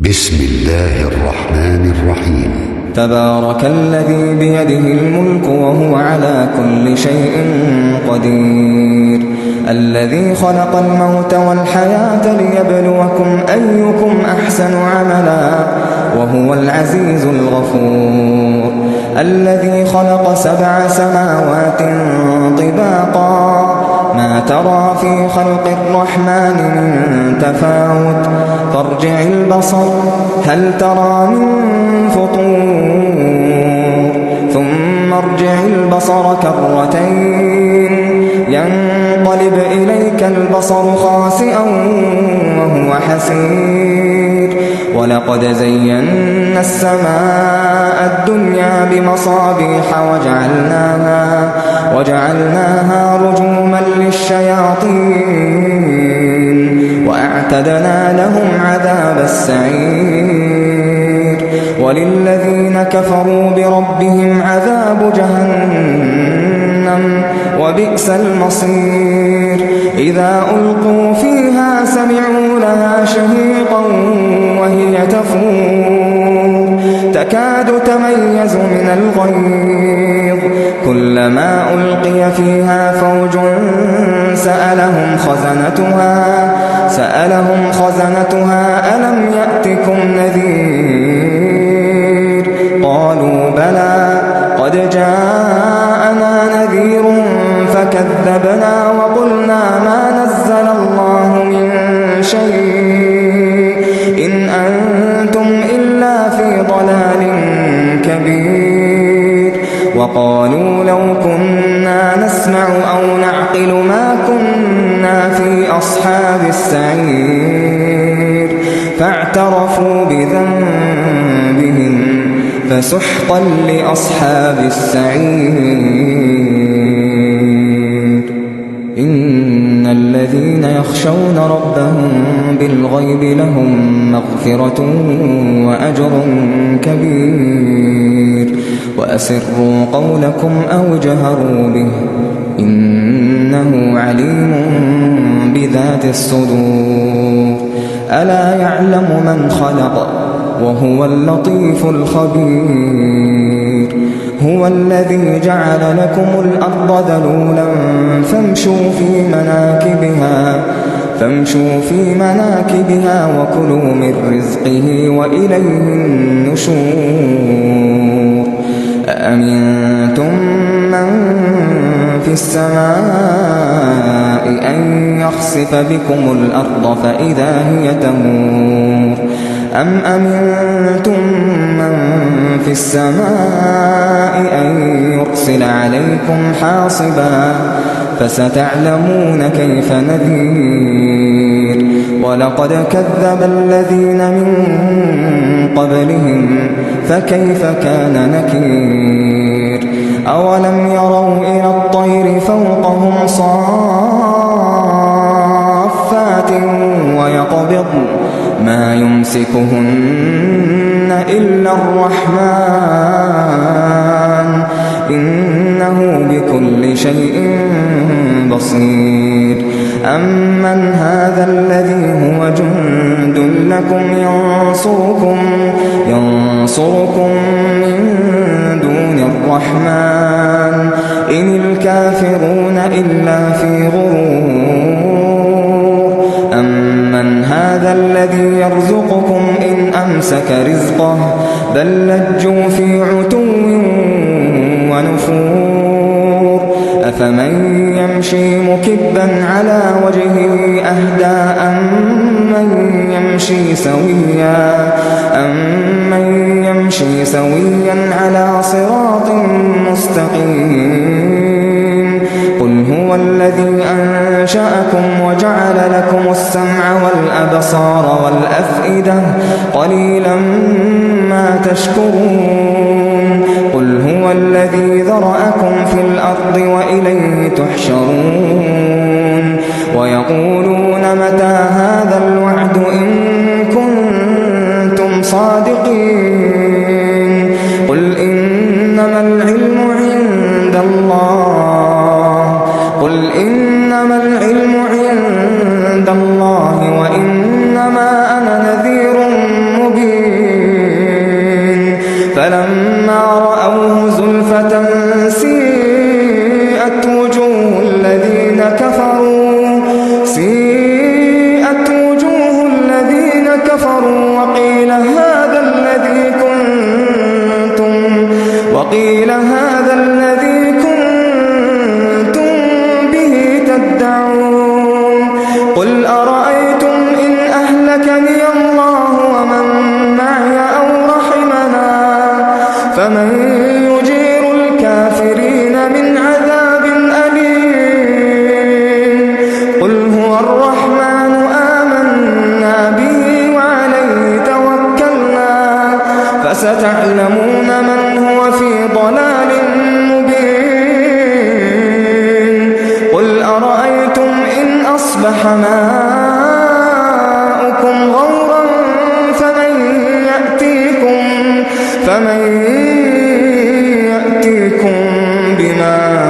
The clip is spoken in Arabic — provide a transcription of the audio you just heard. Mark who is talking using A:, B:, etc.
A: بسم الله الرحمن الرحيم.
B: تبارك الذي بيده الملك وهو على كل شيء قدير، الذي خلق الموت والحياة ليبلوكم أيكم أحسن عملا وهو العزيز الغفور، الذي خلق 7 سماوات طباقا ما ترى في خلق الرحمن من تفاوت فارجع البصر هل ترى من فطور ثم ارجع البصر كرتين ينقلب إليك البصر خاسئا وهو حسير، ولقد زينا السماء الدنيا بمصابيح وجعلناها رجوما للشياطين وأعتدنا لهم عذاب السعير، وللذين كفروا بربهم عذاب جهنم وبئس المصير، إذا ألقوا فيها سمعوا لها شهيقا وهي تفور تكاد تميز من الغيظ، كلما ألقي فيها فوج سألهم خزنتها ألم يأتكم نذير، قالوا بلى قد جاءنا نذير فكذبنا وقلنا ما نزل الله من شيء إن أنتم إلا في ضلال كبير، وقالوا لو كنا نسمع أو نعقل ما كنا في أصحاب السعير، فاعترفوا بذنبهم فسحقا لأصحاب السعير. إن الذين يخشون ربهم بالغيب لهم مغفرة وأجر كبير، وأسروا قولكم أو جهروا به إنه عليم بذات الصدور، ألا يعلم من خلق وهو اللطيف الخبير، هو الذي جعل لكم الأرض ذلولا فامشوا في مناكبها وكلوا من رزقه وإليه النشور، أأمنتم من في السماء أن يخسف بكم الأرض فإذا هي تمور، أم أمنتم من في السماء أن يرسل عليكم حاصبا فستعلمون كيف نذير، ولقد كذب الذين من قبلهم فكيف كان نكير، أولم يروا إلى الطير فوقهم صافات ويقبضن ما يمسكهن إلا الرحمن إنه بكل شيء بصير، أمن هذا الذي هو جند لكم ينصركم من دون الرحمن إن الكافرون إلا في غرور، أمن هذا الذي يرزقكم إن أمسك رزقه بل لجوا في عتو ونفور، أفمن يمشي مكبا على وجهه أهدى أمن يمشي سويا على صراط مستقيم، قل هو الذي أنشأكم وجعل لكم السمع والأبصار والأفئدة قليلا ما تشكرون، قل هو الذي ذرأكم في الأرض وإليه تحشرون، ويقولون متى هذا الوعد إن كنتم صادقين، قل إنما العلم عند الله وإنما أنا نذير مبين كفروا وقيل هذا الذي كنتم به تدعون قل أرأيتم إن أهلكني الله ومن معي أو رحمنا فمن يجير الكافرين من عذاب أليم قل هو الرحمن آمنا به وعليه توكلنا فستعلمون من هو في ضلال مبين قل أرأيتم إن أصبح ماؤكم غورا فمن يأتيكم بماء